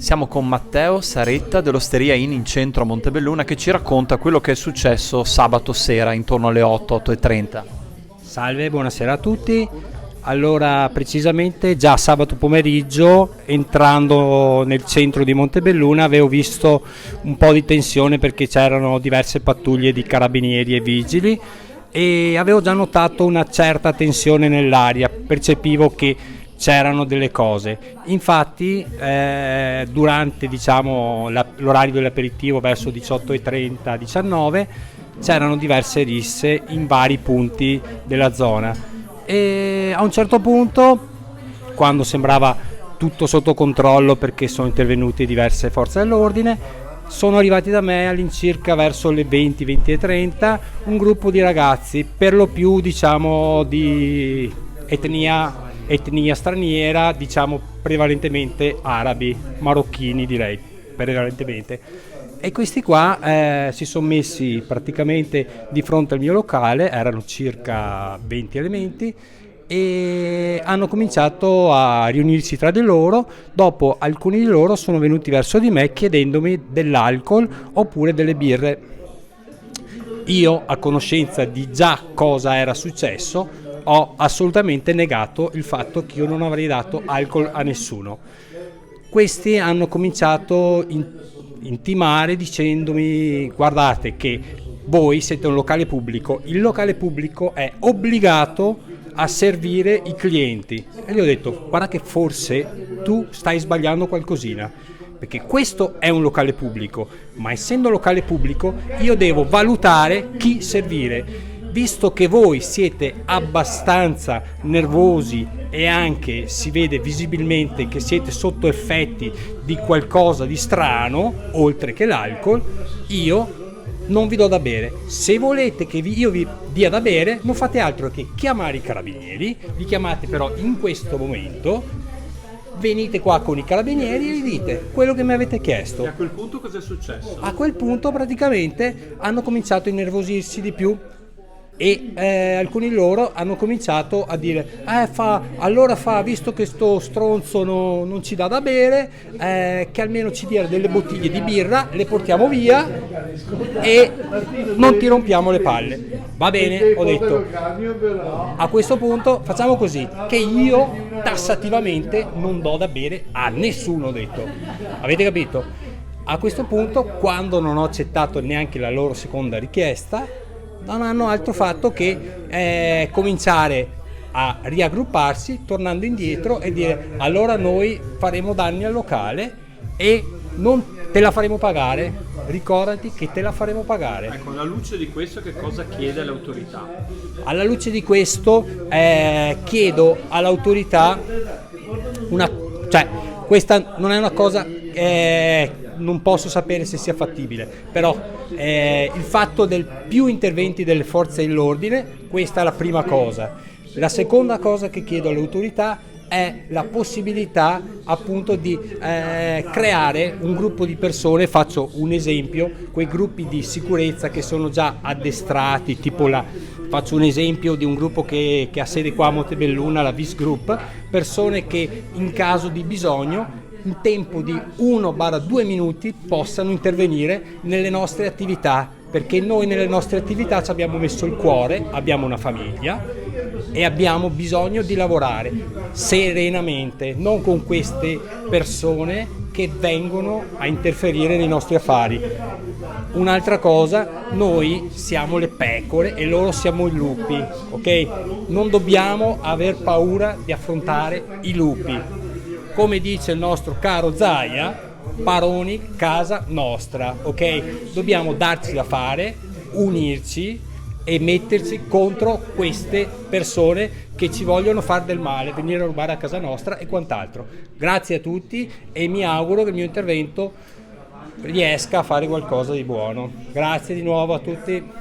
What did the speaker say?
Siamo con Matteo Saretta dell'Osteria Inn in centro a Montebelluna che ci racconta quello che è successo sabato sera intorno alle 8:30. Salve, buonasera a tutti. Allora, precisamente già sabato pomeriggio, entrando nel centro di Montebelluna, avevo visto un po' di tensione perché c'erano diverse pattuglie di carabinieri e vigili e avevo già notato una certa tensione nell'aria, percepivo che c'erano delle cose. Infatti durante l'orario dell'aperitivo verso 18:30-19 c'erano diverse risse in vari punti della zona e a un certo punto, quando sembrava tutto sotto controllo perché sono intervenute diverse forze dell'ordine, sono arrivati da me all'incirca verso le 20-20:30 un gruppo di ragazzi, per lo più di etnia straniera, prevalentemente arabi, marocchini direi, prevalentemente. E questi qua si sono messi praticamente di fronte al mio locale, erano circa 20 elementi, e hanno cominciato a riunirsi tra di loro. Dopo alcuni di loro sono venuti verso di me chiedendomi dell'alcol oppure delle birre. Io, a conoscenza di già cosa era successo, ho assolutamente negato il fatto che io non avrei dato alcol a nessuno. Questi hanno cominciato intimare dicendomi: guardate che voi siete un locale pubblico, il locale pubblico è obbligato a servire i clienti. E gli ho detto: guarda che forse tu stai sbagliando qualcosina, perché questo è un locale pubblico, ma essendo locale pubblico io devo valutare chi servire. Visto che voi siete abbastanza nervosi e anche si vede visibilmente che siete sotto effetti di qualcosa di strano, oltre che l'alcol, io non vi do da bere. Se volete che io vi dia da bere, non fate altro che chiamare i carabinieri, li chiamate però in questo momento, venite qua con i carabinieri e gli dite quello che mi avete chiesto. E a quel punto cosa è successo? A quel punto praticamente hanno cominciato a innervosirsi di più e alcuni di loro hanno cominciato a dire visto che sto stronzo non ci dà da bere, che almeno ci dia delle bottiglie di birra, le portiamo via e non ti rompiamo le palle. Va bene, ho detto, a questo punto facciamo così, che io tassativamente non do da bere a nessuno, ho detto. Avete capito? A questo punto, quando non ho accettato neanche la loro seconda richiesta, non hanno altro fatto che cominciare a riaggrupparsi, tornando indietro e dire: allora noi faremo danni al locale e non te la faremo pagare, ricordati che te la faremo pagare. Ecco, alla luce di questo che cosa chiede all'autorità? Alla luce di questo chiedo all'autorità questa non è una cosa, non posso sapere se sia fattibile, però il fatto del più interventi delle forze dell'ordine, questa è la prima cosa. La seconda cosa che chiedo all'autorità è la possibilità appunto di creare un gruppo di persone. Faccio un esempio: quei gruppi di sicurezza che sono già addestrati, faccio un esempio di un gruppo che ha sede qua a Montebelluna, la Vis Group, persone che in caso di bisogno in tempo di 1-2 minuti possano intervenire nelle nostre attività, perché noi nelle nostre attività ci abbiamo messo il cuore, abbiamo una famiglia e abbiamo bisogno di lavorare serenamente, non con queste persone che vengono a interferire nei nostri affari. Un'altra cosa: noi siamo le pecore e loro siamo i lupi, ok? Non dobbiamo aver paura di affrontare i lupi. Come dice il nostro caro Zaia, Paroni casa nostra, ok? Dobbiamo darci da fare, unirci e metterci contro queste persone che ci vogliono far del male, venire a rubare a casa nostra e quant'altro. Grazie a tutti e mi auguro che il mio intervento riesca a fare qualcosa di buono. Grazie di nuovo a tutti.